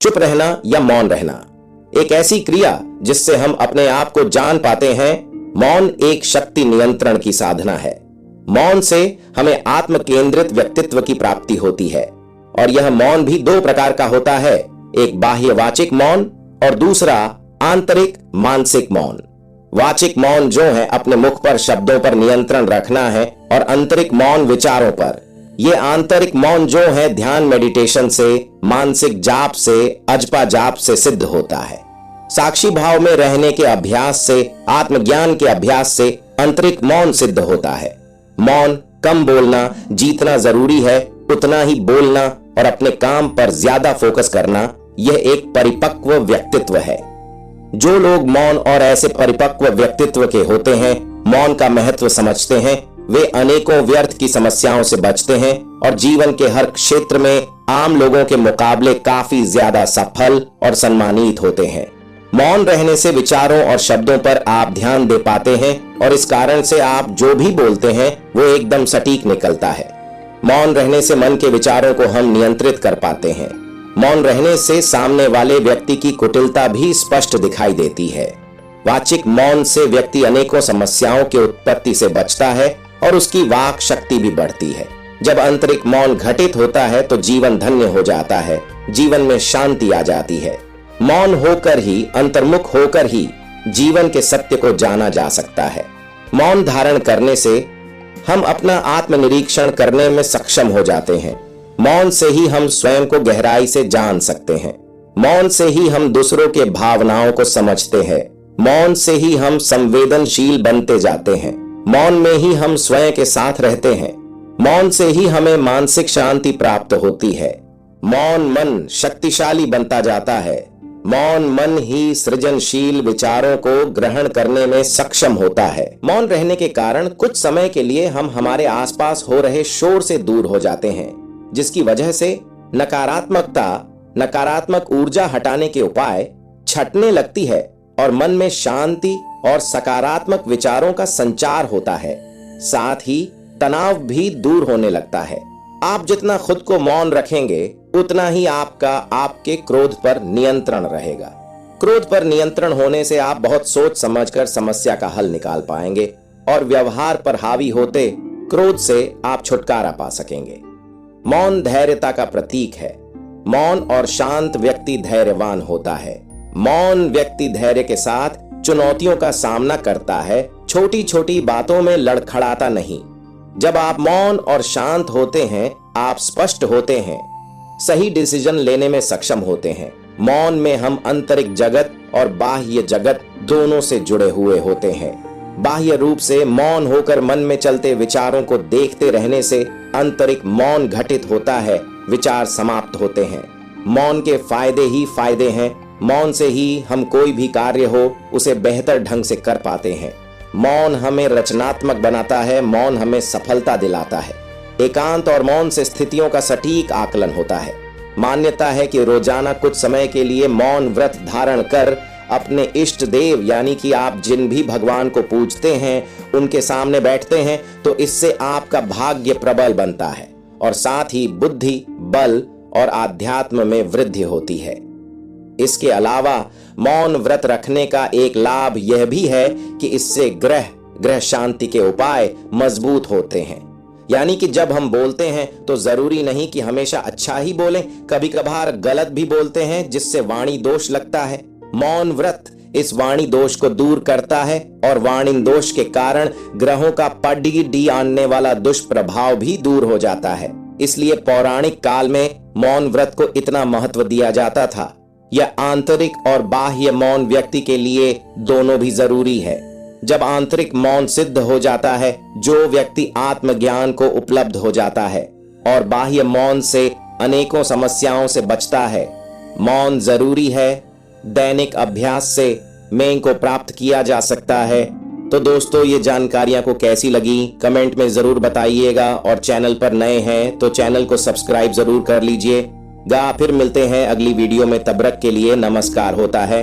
चुप रहना या मौन रहना, एक ऐसी क्रिया जिससे हम अपने आप को जान पाते हैं। मौन एक शक्ति नियंत्रण की साधना है। मौन से हमें आत्म केंद्रित व्यक्तित्व की प्राप्ति होती है और यह मौन भी दो प्रकार का होता है, एक बाह्य वाचिक मौन और दूसरा आंतरिक मानसिक मौन। वाचिक मौन जो है अपने मुख पर शब्दों पर नियंत्रण रखना है और आंतरिक मौन विचारों पर। यह आंतरिक मौन जो है ध्यान मेडिटेशन से, मानसिक जाप से, अजपा जाप से सिद्ध होता है। साक्षी भाव में रहने के अभ्यास से, आत्मज्ञान के अभ्यास से आंतरिक मौन सिद्ध होता है। मौन, कम बोलना, जीतना जरूरी है उतना ही बोलना और अपने काम पर ज्यादा फोकस करना, यह एक परिपक्व व्यक्तित्व है। जो लोग मौन और ऐसे परिपक्व व्यक्तित्व के होते हैं, मौन का महत्व समझते हैं, वे अनेकों व्यर्थ की समस्याओं से बचते हैं और जीवन के हर क्षेत्र में आम लोगों के मुकाबले काफी ज्यादा सफल और सम्मानित होते हैं। मौन रहने से विचारों और शब्दों पर आप ध्यान दे पाते हैं और इस कारण से आप जो भी बोलते हैं वो एकदम सटीक निकलता है। मौन रहने से मन के विचारों को हम नियंत्रित कर पाते हैं। मौन रहने से सामने वाले व्यक्ति की कुटिलता भी स्पष्ट दिखाई देती है। वाचिक मौन से व्यक्ति अनेकों समस्याओं की उत्पत्ति से बचता है और उसकी वाक शक्ति भी बढ़ती है। जब आंतरिक मौन घटित होता है तो जीवन धन्य हो जाता है, जीवन में शांति आ जाती है। मौन होकर ही, अंतर्मुख होकर ही जीवन के सत्य को जाना जा सकता है। मौन धारण करने से हम अपना आत्मनिरीक्षण करने में सक्षम हो जाते हैं। मौन से ही हम स्वयं को गहराई से जान सकते हैं। मौन से ही हम दूसरों के भावनाओं को समझते हैं। मौन से ही हम संवेदनशील बनते जाते हैं। मौन में ही हम स्वयं के साथ रहते हैं। मौन से ही हमें मानसिक शांति प्राप्त होती है। मौन मन शक्तिशाली बनता जाता है। मौन मन ही सृजनशील विचारों को ग्रहण करने में सक्षम होता है। मौन रहने के कारण कुछ समय के लिए हम हमारे आसपास हो रहे शोर से दूर हो जाते हैं, जिसकी वजह से नकारात्मक ऊर्जा हटाने के उपाय छटने लगती है और मन में शांति और सकारात्मक विचारों का संचार होता है। साथ ही तनाव भी दूर होने लगता है। आप जितना खुद को मौन रखेंगे उतना ही आपके क्रोध पर नियंत्रण रहेगा। क्रोध पर नियंत्रण होने से आप बहुत सोच समझकर समस्या का हल निकाल पाएंगे और व्यवहार पर हावी होते क्रोध से आप छुटकारा पा सकेंगे। मौन धैर्यता का प्रतीक है। मौन और शांत व्यक्ति धैर्यवान होता है। मौन व्यक्ति धैर्य के साथ चुनौतियों का सामना करता है, छोटी छोटी बातों में लड़खड़ाता नहीं। जब आप मौन और शांत होते हैं, आप स्पष्ट होते हैं, सही डिसीजन लेने में सक्षम होते हैं। मौन में हम आंतरिक जगत और बाह्य जगत दोनों से जुड़े हुए होते हैं। बाह्य रूप से मौन होकर मन में चलते विचारों को देखते रहने से आंतरिक मौन घटित होता है, विचार समाप्त होते हैं। मौन के फायदे ही फायदे हैं। मौन से ही हम कोई भी कार्य हो उसे बेहतर ढंग से कर पाते हैं। मौन हमें रचनात्मक बनाता है। मौन हमें सफलता दिलाता है। एकांत और मौन से स्थितियों का सटीक आकलन होता है। मान्यता है कि रोजाना कुछ समय के लिए मौन व्रत धारण कर अपने इष्ट देव यानी कि आप जिन भी भगवान को पूजते हैं उनके सामने बैठते हैं तो इससे आपका भाग्य प्रबल बनता है और साथ ही बुद्धि, बल और आध्यात्म में वृद्धि होती है। इसके अलावा मौन व्रत रखने का एक लाभ यह भी है कि इससे ग्रह शांति के उपाय मजबूत होते हैं। यानी कि जब हम बोलते हैं तो जरूरी नहीं कि हमेशा अच्छा ही बोलें, कभी कभार गलत भी बोलते हैं जिससे वाणी दोष लगता है। मौन व्रत इस वाणी दोष को दूर करता है और वाणी दोष के कारण ग्रहों का पड़ी आने वाला दुष्प्रभाव भी दूर हो जाता है। इसलिए पौराणिक काल में मौन व्रत को इतना महत्व दिया जाता था। यह आंतरिक और बाह्य मौन व्यक्ति के लिए दोनों भी जरूरी है। जब आंतरिक मौन सिद्ध हो जाता है, जो व्यक्ति आत्मज्ञान को उपलब्ध हो जाता है और बाह्य मौन से अनेकों समस्याओं से बचता है। मौन जरूरी है। दैनिक अभ्यास से मेंग को प्राप्त किया जा सकता है। तो दोस्तों, ये जानकारियां को कैसी लगी कमेंट में जरूर बताइएगा और चैनल पर नए हैं तो चैनल को सब्सक्राइब जरूर कर लीजिएगा। फिर मिलते हैं अगली वीडियो में, तब तक के लिए नमस्कार होता है।